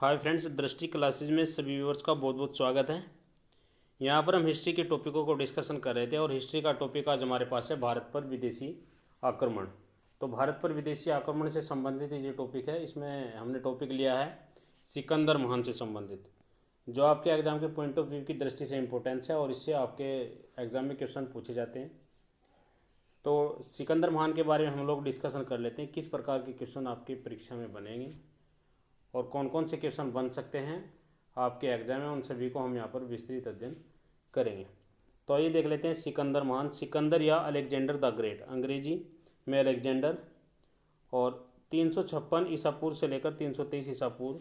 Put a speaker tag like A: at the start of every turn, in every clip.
A: Hi friends, दृष्टि classes में सभी व्यूअर्स का बहुत बहुत स्वागत है। यहाँ पर हम हिस्ट्री के टॉपिकों को डिस्कशन कर रहे थे और हिस्ट्री का टॉपिक आज हमारे पास है भारत पर विदेशी आक्रमण। तो भारत पर विदेशी आक्रमण से संबंधित ये टॉपिक है। इसमें हमने टॉपिक लिया है सिकंदर महान से संबंधित, जो आपके एग्जाम के पॉइंट ऑफ व्यू की दृष्टि से इम्पोर्टेंस है और इससे आपके एग्जाम में क्वेश्चन पूछे जाते हैं। तो सिकंदर महान के बारे में हम लोग डिस्कशन कर लेते हैं, किस प्रकार के क्वेश्चन आपकी परीक्षा में बनेंगे और कौन कौन से क्वेश्चन बन सकते हैं आपके एग्जाम में, उन सभी को हम यहाँ पर विस्तृत अध्ययन करेंगे। तो आइए देख लेते हैं सिकंदर महान। सिकंदर या अलेक्जेंडर द ग्रेट, अंग्रेजी में अलेक्जेंडर, और 356 ईसा पूर्व से लेकर 323 ईसा पूर्व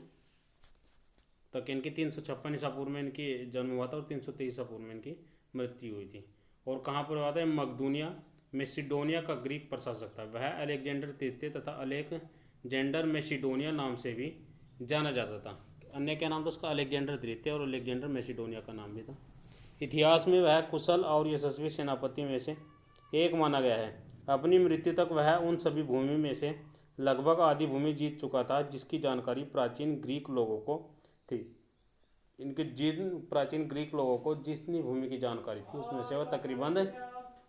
A: तक इनकी 356 ईसा पूर्व में इनकी जन्म हुआ था और 323 ईसा पूर्व में इनकी मृत्यु हुई थी। और कहाँ पर हुआ था? मकदूनिया मेसिडोनिया का ग्रीक प्रशासक था वह अलेक्जेंडर तृतीय तथा अलेक्जेंडर मेसिडोनिया नाम से भी जाना जाता था। अन्य क्या नाम था उसका? अलेक्जेंडर तृतीय और अलेक्जेंडर मेसिडोनिया का नाम भी था। इतिहास में वह कुशल और यशस्वी सेनापतियों में से एक माना गया है। अपनी मृत्यु तक वह उन सभी भूमि में से लगभग आधी भूमि जीत चुका था जिसकी जानकारी प्राचीन ग्रीक लोगों को थी। इनके जिन प्राचीन ग्रीक लोगों को जितनी भूमि की जानकारी थी उसमें से वह तकरीबन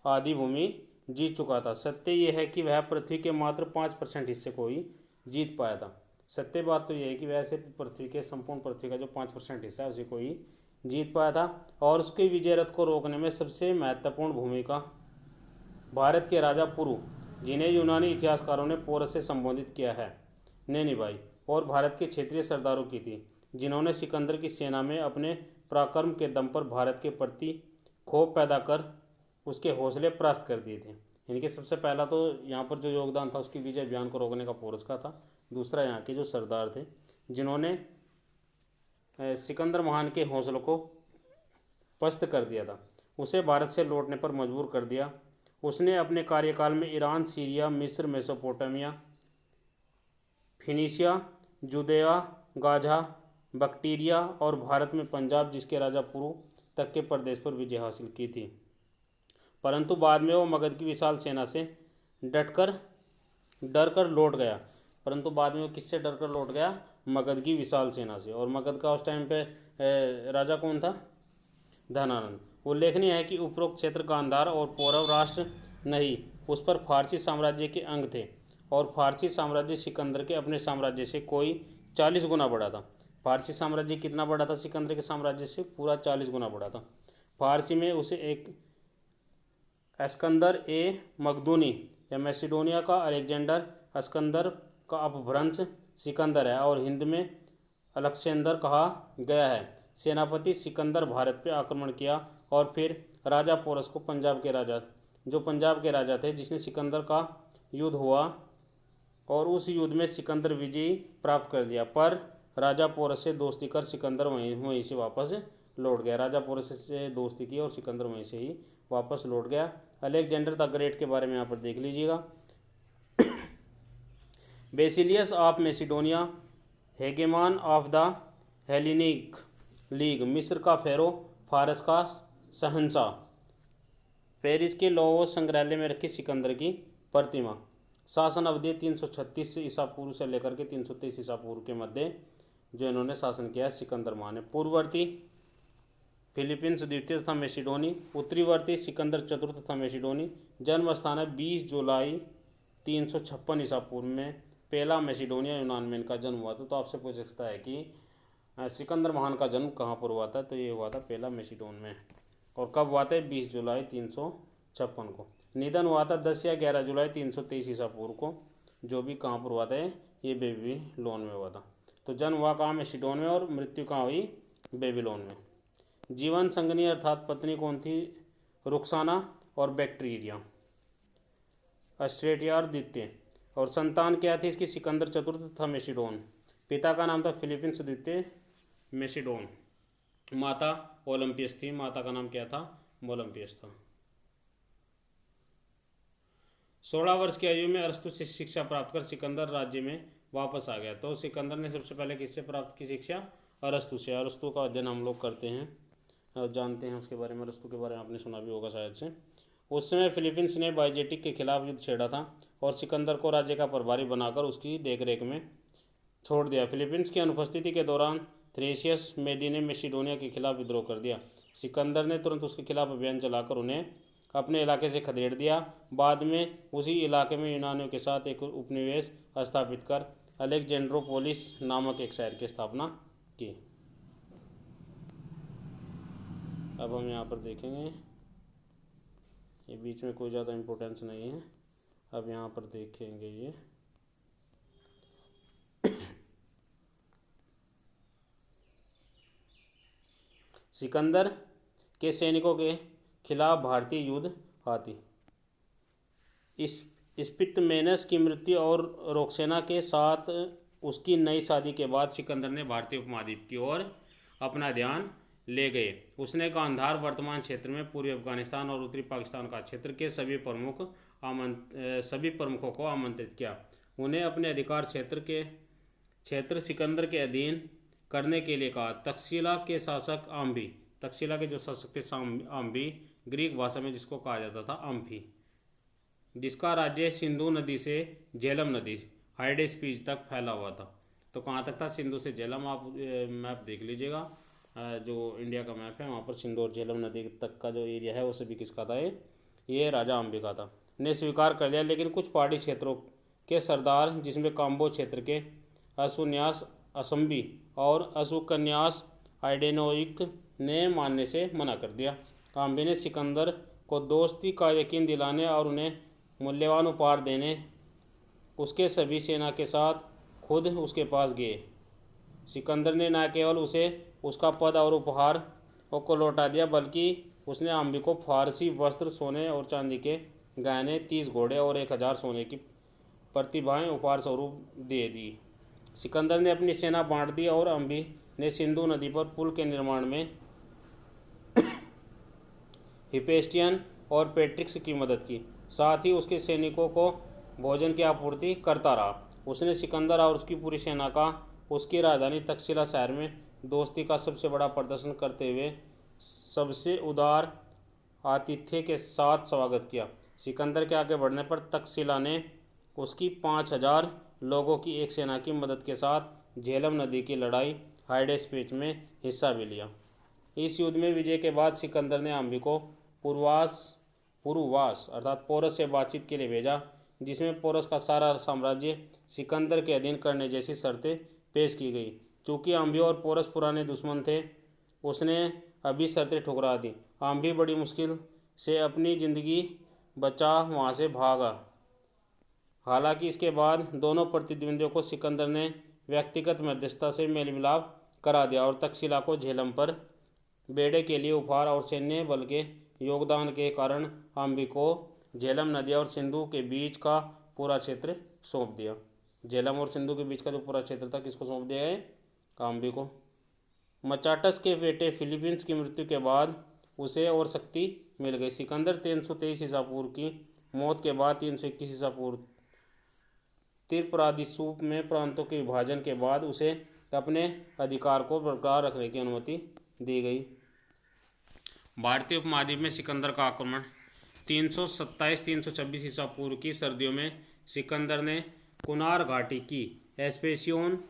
A: आधी भूमि जीत चुका था। सत्य यह है कि वह पृथ्वी के मात्र 5% हिस्से को ही जीत पाया था। सत्य बात तो यह है कि वह सिर्फ पृथ्वी के संपूर्ण पृथ्वी का जो 5% हिस्सा है उसी को ही जीत पाया था। और उसके विजय रथ को रोकने में सबसे महत्वपूर्ण भूमिका भारत के राजा पुरु, जिन्हें यूनानी इतिहासकारों ने पोरस से संबोधित किया है, ने निभाई, और भारत के क्षेत्रीय सरदारों की थी, जिन्होंने सिकंदर की सेना में अपने पराक्रम के दम पर भारत के प्रति खौफ पैदा कर उसके हौसले परास्त कर दिए थे। इनके सबसे पहला तो यहाँ पर जो योगदान था उसकी विजय अभियान को रोकने का पोरस का था। दूसरा यहाँ के जो सरदार थे जिन्होंने सिकंदर महान के हौसलों को पस्त कर दिया था, उसे भारत से लौटने पर मजबूर कर दिया। उसने अपने कार्यकाल में ईरान, सीरिया, मिस्र, मेसोपोटामिया, फिनिशिया, जुदेया, गाजा, बक्टीरिया और भारत में पंजाब जिसके राजा पुरु तक के प्रदेश पर विजय हासिल की थी। परंतु बाद में वो मगध की विशाल सेना से डर कर लौट गया। परंतु बाद में वो किससे डर कर लौट गया? मगध की विशाल सेना से। और मगध का उस टाइम पे राजा कौन था? धनानंद। उल्लेखनीय है कि उपरोक्त क्षेत्र गांधार और पौरव राष्ट्र नहीं, उस पर फारसी साम्राज्य के अंग थे, और फारसी साम्राज्य सिकंदर के अपने साम्राज्य से कोई 40 गुना बड़ा था। फारसी साम्राज्य कितना बड़ा था? सिकंदर के साम्राज्य से पूरा 40 गुना बड़ा था। फारसी में उसे एक अस्कंदर ए मकदूनी या मैसिडोनिया का अलेक्जेंडर, अस्कंदर का अपभ्रंश सिकंदर है, और हिंद में अलेक्सेंदर कहा गया है। सेनापति सिकंदर भारत पर आक्रमण किया और फिर राजा पोरस को पंजाब के राजा थे, जिसने सिकंदर का युद्ध हुआ और उस युद्ध में सिकंदर विजय प्राप्त कर लिया। पर राजा पोरस से दोस्ती कर सिकंदर वहीं से वापस लौट गया। राजा पोरस से दोस्ती की और सिकंदर वहीं से ही वापस लौट गया। अलेक्जेंडर द ग्रेट के बारे में यहाँ पर देख लीजिएगा। Basileus of Macedonia, hegemon of the Hellenic League, मिस्र का फेरो, फारस का शहंशाह, पेरिस के लोवो संग्रहालय में रखी सिकंदर की प्रतिमा। शासन अवधि 336 ईसा पूर्व से लेकर के 323 ईसा पूर्व के मध्य जो इन्होंने शासन किया सिकंदर महान ने। पूर्ववर्ती फिलीपींस द्वितीय तथा मैसिडोनी, उत्तरीवर्ती सिकंदर चतुर्थ तथा मैसिडोनी। जन्म स्थान है 20 जुलाई 356 ईसा पूर्व में पहला मैसिडोनिया यूनान में इनका जन्म हुआ था। तो आपसे पूछ सकता है कि सिकंदर महान का जन्म कहाँ पर हुआ था? तो ये हुआ था पहला मैसिडोन में। और कब हुआ था? 20 जुलाई 356 को। निधन हुआ था 10 या 11 जुलाई 323 ईसा पूर्व को, जो भी कहाँ पर हुआ था? ये बेबीलोन में हुआ था। तो जन्म हुआ कहाँ? मैसिडोन में, और मृत्यु कहाँ हुई? बेबीलोन में। जीवन संगनी अर्थात पत्नी कौन थी? रुक्साना और बैक्टीरिया अस्ट्रेटियार द्वितीय। और संतान क्या थी इसकी? सिकंदर चतुर्थ तथा मैसिडोन। पिता का नाम था फिलीपींस द्वितीय मैसिडोन। माता ओलंपियस थी। माता का नाम क्या था? ओलंपियस था। 16 वर्ष की आयु में अरस्तु से शिक्षा प्राप्त कर सिकंदर राज्य में वापस आ गया। तो सिकंदर ने सबसे पहले किससे प्राप्त की शिक्षा? अरस्तु से। अरस्तु का अध्ययन हम लोग करते हैं और जानते हैं उसके बारे में। अरस्तु के बारे में आपने सुना भी होगा शायद से। उस समय फिलीपींस ने बाइजेटिक के खिलाफ युद्ध छेड़ा था और सिकंदर को राज्य का प्रभारी बनाकर उसकी देखरेख में छोड़ दिया। फिलीपींस की अनुपस्थिति के दौरान थ्रेसियस मेडी ने मैसिडोनिया के खिलाफ विद्रोह कर दिया। सिकंदर ने तुरंत उसके खिलाफ अभियान चलाकर उन्हें अपने इलाके से खदेड़ दिया। बाद में उसी इलाके में यूनानियों के साथ एक उपनिवेश स्थापित कर अलेक्जेंड्रोपोलिस नामक एक शहर की स्थापना की। अब हम यहाँ पर देखेंगे, ये बीच में कोई ज़्यादा इम्पोर्टेंस नहीं है। अब यहाँ पर देखेंगे ये सिकंदर के सैनिकों के खिलाफ भारतीय युद्ध आती। इस स्पितमेनस की मृत्यु और रोक्सेना के साथ उसकी नई शादी के बाद सिकंदर ने भारतीय उपमहाद्वीप की ओर अपना ध्यान ले गए। उसने गांधार वर्तमान क्षेत्र में पूर्वी अफगानिस्तान और उत्तरी पाकिस्तान का क्षेत्र के सभी प्रमुखों को आमंत्रित किया। उन्हें अपने अधिकार क्षेत्र सिकंदर के अधीन करने के लिए कहा। तक्षशिला के शासक आम्भी, तक्षशिला के जो शासक थे आम्भी, ग्रीक भाषा में जिसको कहा जाता था अम्फी, जिसका राज्य सिंधु नदी से झेलम नदी हाइडेस्पीच तक फैला हुआ था। तो कहाँ तक था? सिंधु से झेलम। आप मैप देख लीजिएगा, जो इंडिया का मैप है वहाँ पर सिंधु और झेलम नदी तक का जो एरिया है वो सभी किसका था? ये राजा अम्बी का था। ने स्वीकार कर लिया, लेकिन कुछ पहाड़ी क्षेत्रों के सरदार, जिसमें काम्बो क्षेत्र के असुन्यास असम्बी और असुकन्यास आइडेनोइक ने मानने से मना कर दिया। काम्बी ने सिकंदर को दोस्ती का यकीन दिलाने और उन्हें मूल्यवान उपहार देने उसके सभी सेना के साथ खुद उसके पास गए। सिकंदर ने न केवल उसे उसका पद और उपहार को लौटा दिया, बल्कि उसने आम्बी को फारसी वस्त्र, सोने और चांदी के गहने, 30 घोड़े और 1000 सोने की प्रतिभाएं उपहार स्वरूप दे दी। सिकंदर ने अपनी सेना बांट दी और अम्बी ने सिंधु नदी पर पुल के निर्माण में हिपेस्टियन और पेट्रिक्स की मदद की। साथ ही उसके सैनिकों को भोजन की आपूर्ति करता रहा। उसने सिकंदर और उसकी पूरी सेना का उसकी राजधानी तक्षशिला शहर में दोस्ती का सबसे बड़ा प्रदर्शन करते हुए सबसे उदार आतिथ्य के साथ स्वागत किया। सिकंदर के आगे बढ़ने पर तक्षशिला ने उसकी 5000 लोगों की एक सेना की मदद के साथ झेलम नदी की लड़ाई हाइडेस्पीच में हिस्सा भी लिया। इस युद्ध में विजय के बाद सिकंदर ने अम्बी को पुरुवास अर्थात पोरस से बातचीत के लिए भेजा, जिसमें पोरस का सारा साम्राज्य सिकंदर के अधीन करने जैसी शर्तें पेश की गई। चूँकि अम्बी और पोरस पुराने दुश्मन थे, उसने अभी शर्तें ठुकरा दी। अम्बी बड़ी मुश्किल से अपनी ज़िंदगी बचा वहाँ से भागा। हालांकि इसके बाद दोनों प्रतिद्वंदियों को सिकंदर ने व्यक्तिगत मध्यस्थता से मेल मिलाप करा दिया और तक्षशिला को झेलम पर बेड़े के लिए उपहार और सैन्य बल के योगदान के कारण अम्बी को झेलम नदी और सिंधु के बीच का पूरा क्षेत्र सौंप दिया। झेलम और सिंधु के बीच का जो पूरा क्षेत्र था किसको सौंप दिया है? अम्बी को। मचाटस के बेटे फिलीपींस की मृत्यु के बाद उसे और शक्ति मिल गई। सिकंदर 323 ईसा पूर्व की मौत के बाद 321 ईसा पूर्व त्रिप्रादिसूप में प्रांतों के विभाजन के बाद उसे अपने अधिकार को बरकरार रखने की अनुमति दी गई। भारतीय उपमहाद्वीप में सिकंदर का आक्रमण 327-326 ईसा पूर्व की सर्दियों में सिकंदर ने कुनार घाटी की एस्पेसियोन,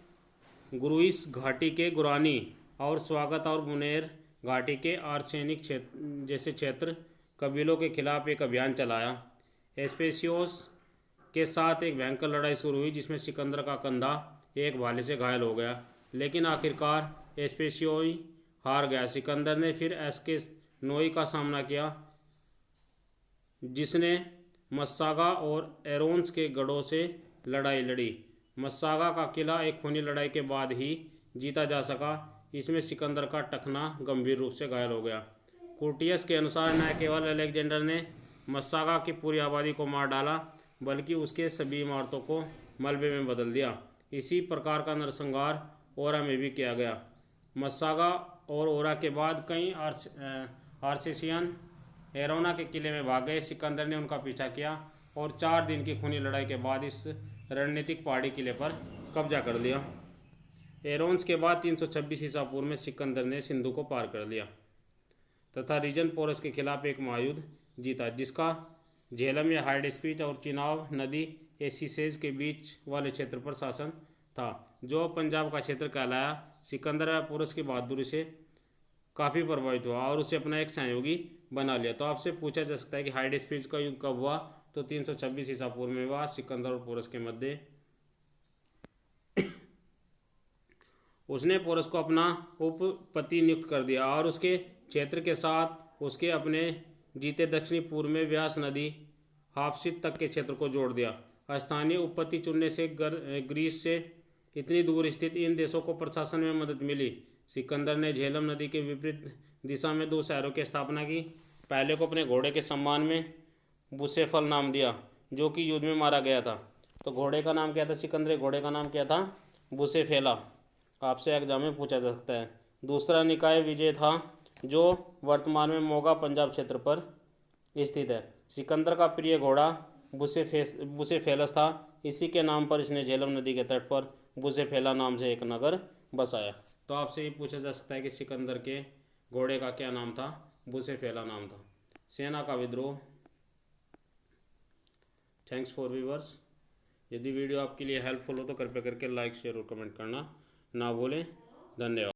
A: गुरुइस घाटी के गुरानी और स्वागत और मुनेर घाटी के आर्सेनिक जैसे क्षेत्र कबीलों के खिलाफ एक अभियान चलाया। एस्पेसियोस के साथ एक भयंकर लड़ाई शुरू हुई, जिसमें सिकंदर का कंधा एक भाले से घायल हो गया, लेकिन आखिरकार एस्पेसियोई हार गया। सिकंदर ने फिर एस्केनोई का सामना किया, जिसने मस्सागा और एरोन्स के गढ़ों से लड़ाई लड़ी। मस्सागा का किला एक खूनी लड़ाई के बाद ही जीता जा सका। इसमें सिकंदर का टखना गंभीर रूप से घायल हो गया। कुर्टियस के अनुसार न केवल अलेक्जेंडर ने मस्सागा की पूरी आबादी को मार डाला, बल्कि उसके सभी इमारतों को मलबे में बदल दिया। इसी प्रकार का नरसंहार ओरा में भी किया गया। मस्सागा और ओरा के बाद कई आर्सेसियन एरोना के किले में भाग गए। सिकंदर ने उनका पीछा किया और 4 दिन की खूनी लड़ाई के बाद इस रणनीतिक पहाड़ी किले पर कब्जा कर लिया। एरोन्स के बाद 326 ईसा पूर्व में सिकंदर ने सिंधु को पार कर लिया तथा रीजन पोरस के खिलाफ एक महायुद्ध जीता, जिसका झेलम या हाइडेस्पीच और चिनाब नदी एसिसेज के बीच वाले क्षेत्र पर शासन था, जो पंजाब का क्षेत्र कहलाया। सिकंदर व पोरस की बहादुरी से काफ़ी प्रभावित हुआ और उसे अपना एक सहयोगी बना लिया। तो आपसे पूछा जा सकता है कि हाइडेस्पिस का युद्ध कब हुआ, तो 326 ईसा पूर्व में हुआ सिकंदर और पोरस के मध्य। उसने पोरस को अपना उपपति नियुक्त कर दिया और उसके क्षेत्र के साथ उसके अपने जीते दक्षिणी पूर्व में व्यास नदी हाफसित तक के क्षेत्र को जोड़ दिया। स्थानीय उपपति चुनने से ग्रीस से इतनी दूर स्थित इन देशों को प्रशासन में मदद मिली। सिकंदर ने झेलम नदी के विपरीत दिशा में 2 शहरों की स्थापना की। पहले को अपने घोड़े के सम्मान में बुसेफल नाम दिया, जो कि युद्ध में मारा गया था। तो घोड़े का नाम क्या था, सिकंदर घोड़े का नाम क्या था, बुसेफेला। आपसे एग्जाम में पूछा जा सकता है। दूसरा निकाय विजय था, जो वर्तमान में मोगा पंजाब क्षेत्र पर स्थित है। सिकंदर का प्रिय घोड़ा बुसेफेलस था। इसी के नाम पर इसने झेलम नदी के तट पर बुसेफेला नाम से एक नगर बसाया। तो आपसे ये पूछा जा सकता है कि सिकंदर के घोड़े का क्या नाम था, बुसेफेला नाम था। सेना का विद्रोह। Thanks for viewers. यदि वीडियो आपके लिए हेल्पफुल हो तो कृपया करके लाइक शेयर और कमेंट करना ना भूलें। धन्यवाद।